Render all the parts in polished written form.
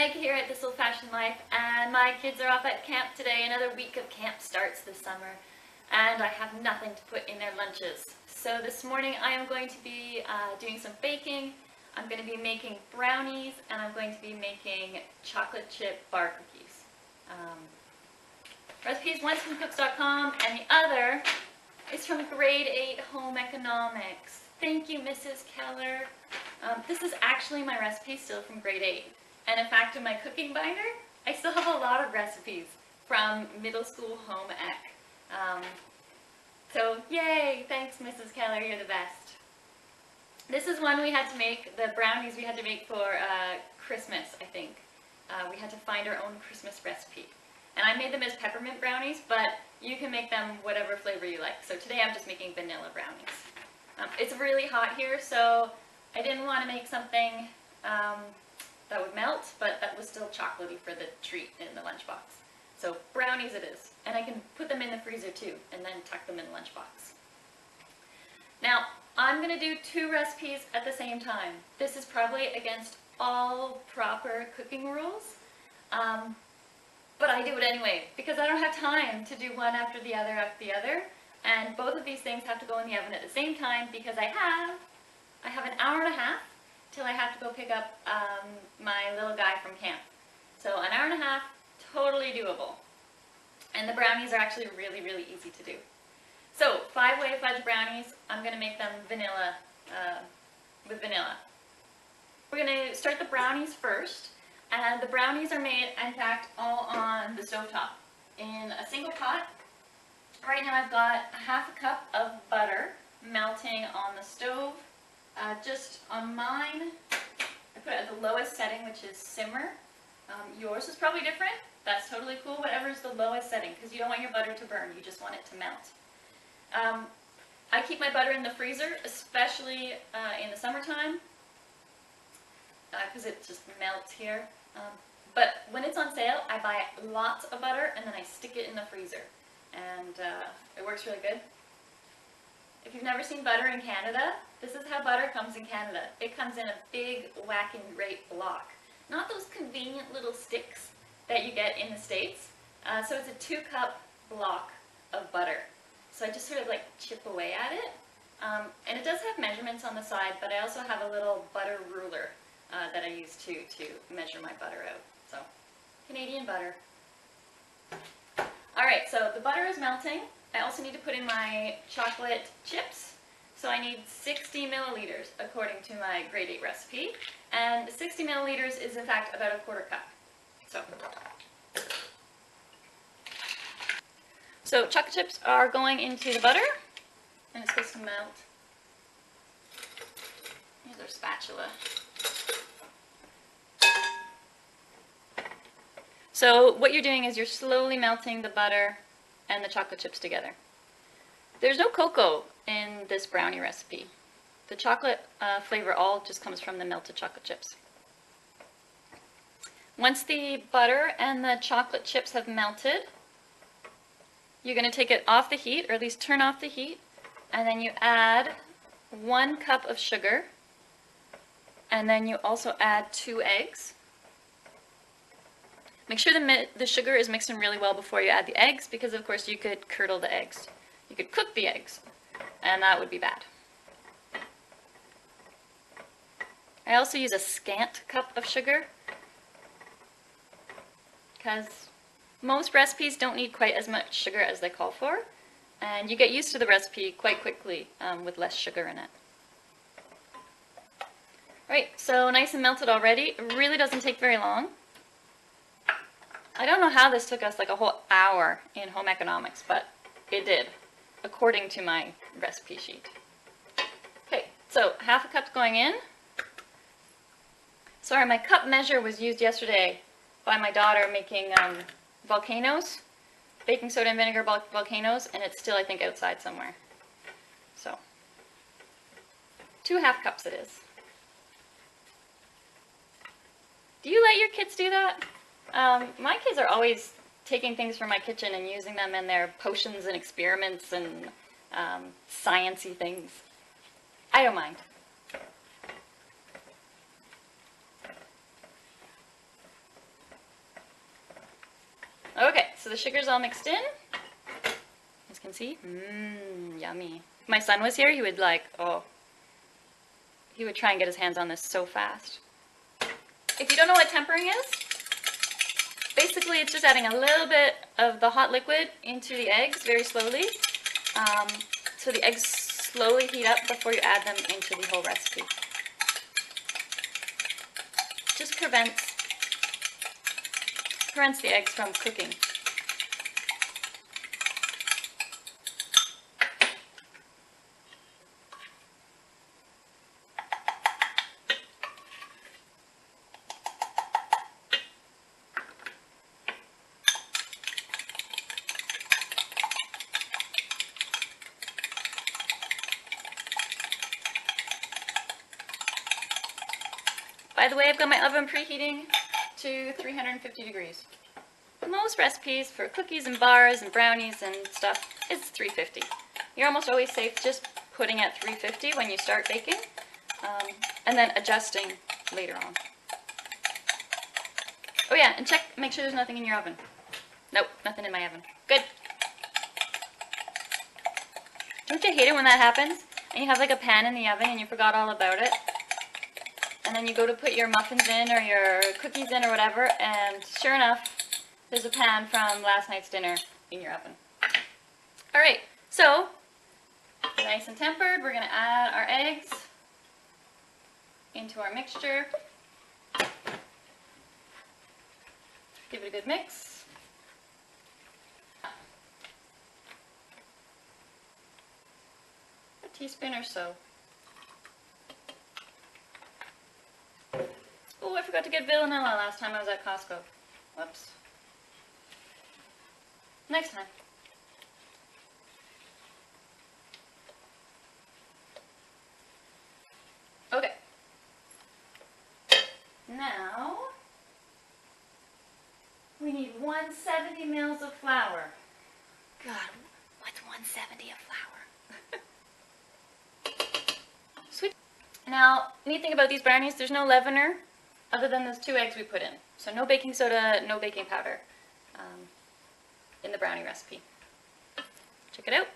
Meg here at This Old Fashioned Life, and my kids are off at camp today. Another week of camp starts this summer, and I have nothing to put in their lunches. So this morning I am going to be doing some baking. I'm going to be making brownies, and I'm going to be making chocolate chip bar cookies. Recipes, one's from cooks.com, and the other is from Grade 8 Home Economics. Thank you, Mrs. Keller. This is actually my recipe still from Grade 8. And in fact, in my cooking binder, I still have a lot of recipes from middle school home ec. So yay, thanks Mrs. Keller, you're the best. This is one we had to make, the brownies we had to make for Christmas, I think. We had to find our own Christmas recipe. And I made them as peppermint brownies, but you can make them whatever flavor you like. So today I'm just making vanilla brownies. It's really hot here, so I didn't want to make something that would melt, but that was still chocolatey for the treat in the lunchbox. So brownies it is. And I can put them in the freezer too, and then tuck them in the lunchbox. Now, I'm going to do two recipes at the same time. This is probably against all proper cooking rules, but I do it anyway, because I don't have time to do one after the other, and both of these things have to go in the oven at the same time, because I have an hour and a half till I have to go pick up my little guy from camp. So an hour and a half, totally doable. And the brownies are actually really, really easy to do. So 5-way fudge brownies, I'm going to make them vanilla, with vanilla. We're going to start the brownies first, and the brownies are made, in fact, all on the stovetop in a single pot. Right now I've got half a cup of butter melting on the stove. Just on mine, I put it at the lowest setting, which is simmer. Yours is probably different. That's totally cool, whatever is the lowest setting, because you don't want your butter to burn, you just want it to melt. I keep my butter in the freezer, especially in the summertime, because it just melts here. But when it's on sale, I buy lots of butter and then I stick it in the freezer, and it works really good. If you've never seen butter in Canada, this is how butter comes in Canada. It comes in a big whacking great block. Not those convenient little sticks that you get in the States. So it's a 2-cup block of butter. So I just sort of like chip away at it. And it does have measurements on the side, but I also have a little butter ruler that I use to measure my butter out. So, Canadian butter. Alright, so the butter is melting. I also need to put in my chocolate chips. So I need 60 milliliters according to my Grade 8 recipe. And 60 milliliters is in fact about a 1/4 cup. So chocolate chips are going into the butter, and it's supposed to melt. Here's our spatula. So what you're doing is you're slowly melting the butter and the chocolate chips together. There's no cocoa in this brownie recipe. The chocolate flavor all just comes from the melted chocolate chips. Once the butter and the chocolate chips have melted, you're going to take it off the heat, or at least turn off the heat, and then you add 1 cup of sugar, and then you also add 2 eggs. Make sure the sugar is mixing really well before you add the eggs, because of course you could curdle the eggs. You could cook the eggs, and that would be bad. I also use a scant cup of sugar, because most recipes don't need quite as much sugar as they call for, and you get used to the recipe quite quickly with less sugar in it. Right, so nice and melted already. It really doesn't take very long. I don't know how this took us like a whole hour in home economics, but it did, according to my recipe sheet. Okay, so half a cup's going in. Sorry, my cup measure was used yesterday by my daughter making volcanoes, baking soda and vinegar volcanoes, and it's still, I think, outside somewhere. So, 2 half cups it is. Do you let your kids do that? My kids are always taking things from my kitchen and using them in their potions and experiments and science-y things. I don't mind. so the sugar's all mixed in. As you can see, yummy. If my son was here, he would he would try and get his hands on this so fast. If you don't know what tempering is, basically it's just adding a little bit of the hot liquid into the eggs very slowly. So the eggs slowly heat up before you add them into the whole recipe. Just prevents the eggs from cooking. By the way, I've got my oven preheating to 350 degrees. Most recipes for cookies and bars and brownies and stuff is 350. You're almost always safe just putting at 350 when you start baking, and then adjusting later on. Oh yeah, and make sure there's nothing in your oven. Nope, nothing in my oven. Good. Don't you hate it when that happens? And you have like a pan in the oven and you forgot all about it? And then you go to put your muffins in or your cookies in or whatever, and sure enough, there's a pan from last night's dinner in your oven. Alright, so, nice and tempered, we're going to add our eggs into our mixture. Give it a good mix. A teaspoon or so. Oh, I forgot to get vanilla last time I was at Costco. Whoops. Next time. Okay. Now, we need 170 mils of flour. God, what's 170 of flour? Sweet. Now, neat thing about these brownies, there's no leavener other than those 2 eggs we put in. So no baking soda, no baking powder in the brownie recipe. Check it out.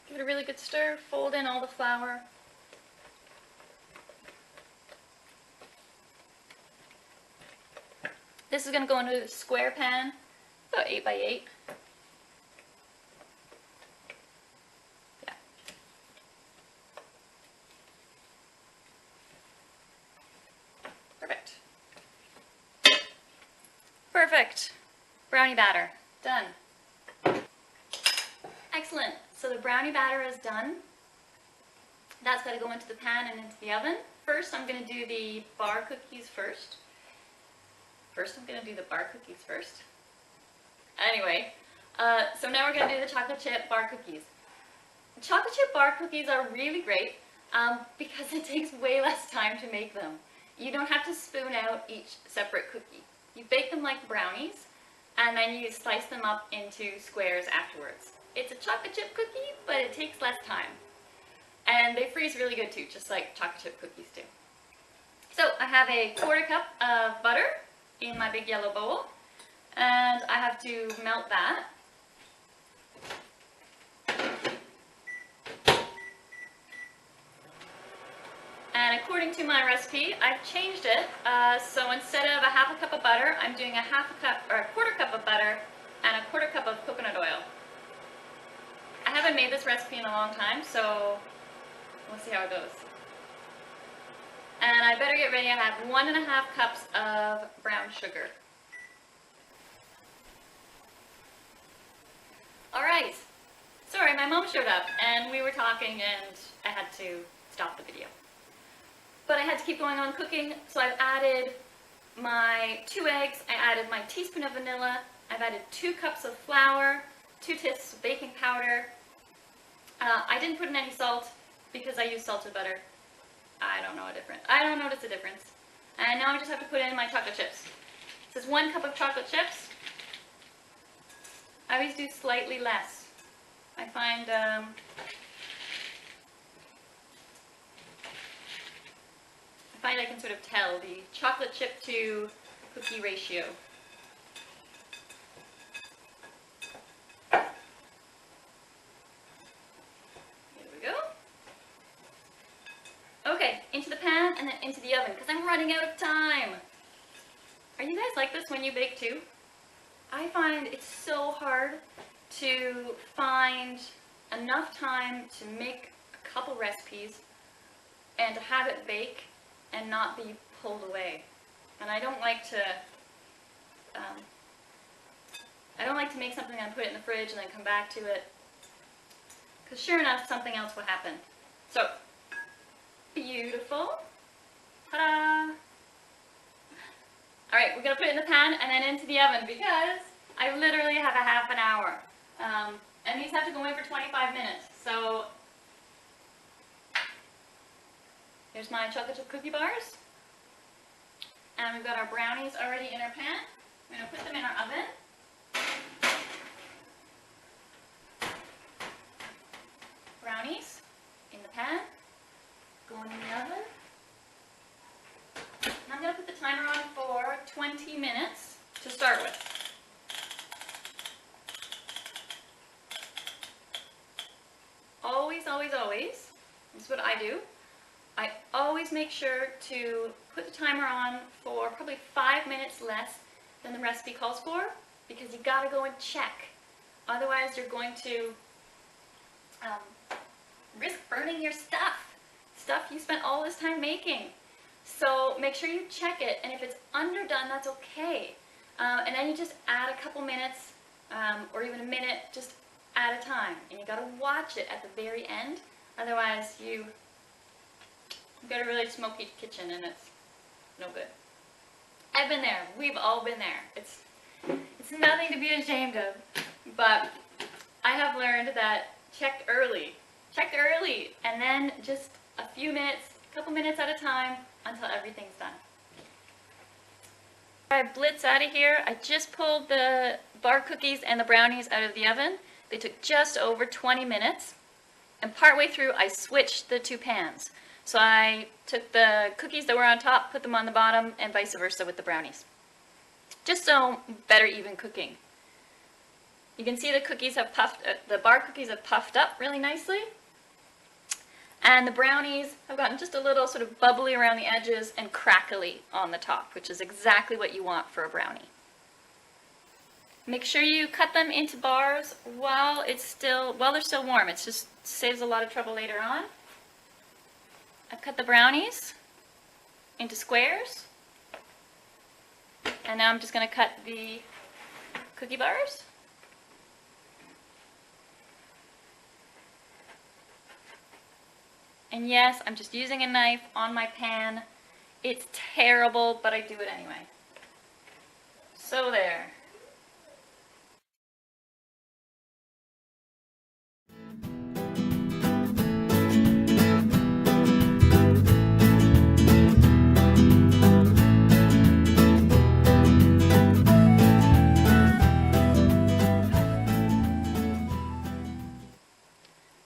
Give it a really good stir, fold in all the flour. This is going to go into a square pan, about 8 by 8. Yeah. Perfect. Perfect. Brownie batter. Done. Excellent. So the brownie batter is done. That's got to go into the pan and into the oven. First, I'm going to do the bar cookies first. Anyway, so now we're going to do the chocolate chip bar cookies. Chocolate chip bar cookies are really great because it takes way less time to make them. You don't have to spoon out each separate cookie. You bake them like brownies, and then you slice them up into squares afterwards. It's a chocolate chip cookie, but it takes less time. And they freeze really good too, just like chocolate chip cookies do. So I have a 1/4 cup of butter in my big yellow bowl, and I have to melt that. And according to my recipe, I've changed it. So instead of a 1/2 cup of butter, I'm doing a 1/2 cup or a 1/4 cup of butter and a 1/4 cup of coconut oil. I haven't made this recipe in a long time, so we'll see how it goes. And I better get ready. I have 1½ cups of brown sugar. Alright, sorry, my mom showed up and we were talking and I had to stop the video. But I had to keep going on cooking, so I've added my 2 eggs, I added my teaspoon of vanilla, I've added 2 cups of flour, 2 teaspoons of baking powder. I didn't put in any salt because I used salted butter. I don't notice a difference. And now I just have to put in my chocolate chips. This is 1 cup of chocolate chips. I always do slightly less. I find find I can sort of tell the chocolate chip to cookie ratio. There we go. Okay, into the pan and then into the oven because I'm running out of time. Are you guys like this when you bake too? I find it's so hard to find enough time to make a couple recipes and to have it bake and not be pulled away. And I don't like to make something and put it in the fridge and then come back to it, because sure enough something else will happen. So beautiful. Ta-da! Alright, we're going to put it in the pan and then into the oven because I literally have a half an hour. And these have to go in for 25 minutes. So here's my chocolate chip cookie bars. And we've got our brownies already in our pan. We're going to put them in our oven. Brownies in the pan, going in the oven. And I'm going to put the timer on for 20 minutes to start with. Always, always, always, this is what I do. I always make sure to put the timer on for probably 5 minutes less than the recipe calls for, because you gotta go and check. Otherwise, you're going to risk burning your stuff you spent all this time making. So make sure you check it, and if it's underdone, that's okay. And then you just add a couple minutes, or even a minute, just at a time. And you gotta watch it at the very end, otherwise you've got a really smoky kitchen and it's no good. I've been there. We've all been there. It's nothing to be ashamed of. But I have learned that check early, and then just a few minutes, a couple minutes at a time until everything's done. I blitz out of here. I just pulled the bar cookies and the brownies out of the oven. They took just over 20 minutes. And partway through, I switched the two pans. So I took the cookies that were on top, put them on the bottom, and vice versa with the brownies. Just so better even cooking. You can see the cookies have the bar cookies have puffed up really nicely. And the brownies have gotten just a little sort of bubbly around the edges and crackly on the top, which is exactly what you want for a brownie. Make sure you cut them into bars while they're still warm. It just saves a lot of trouble later on. I've cut the brownies into squares. And now I'm just going to cut the cookie bars. And yes, I'm just using a knife on my pan. It's terrible, but I do it anyway. So there.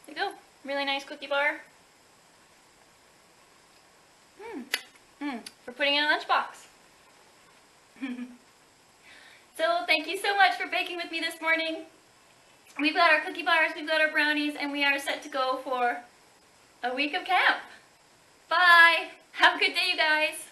There you go. Really nice cookie bar. For putting in a lunchbox. So thank you so much for baking with me this morning. We've got our cookie bars, we've got our brownies, and we are set to go for a week of camp. Bye! Have a good day, you guys!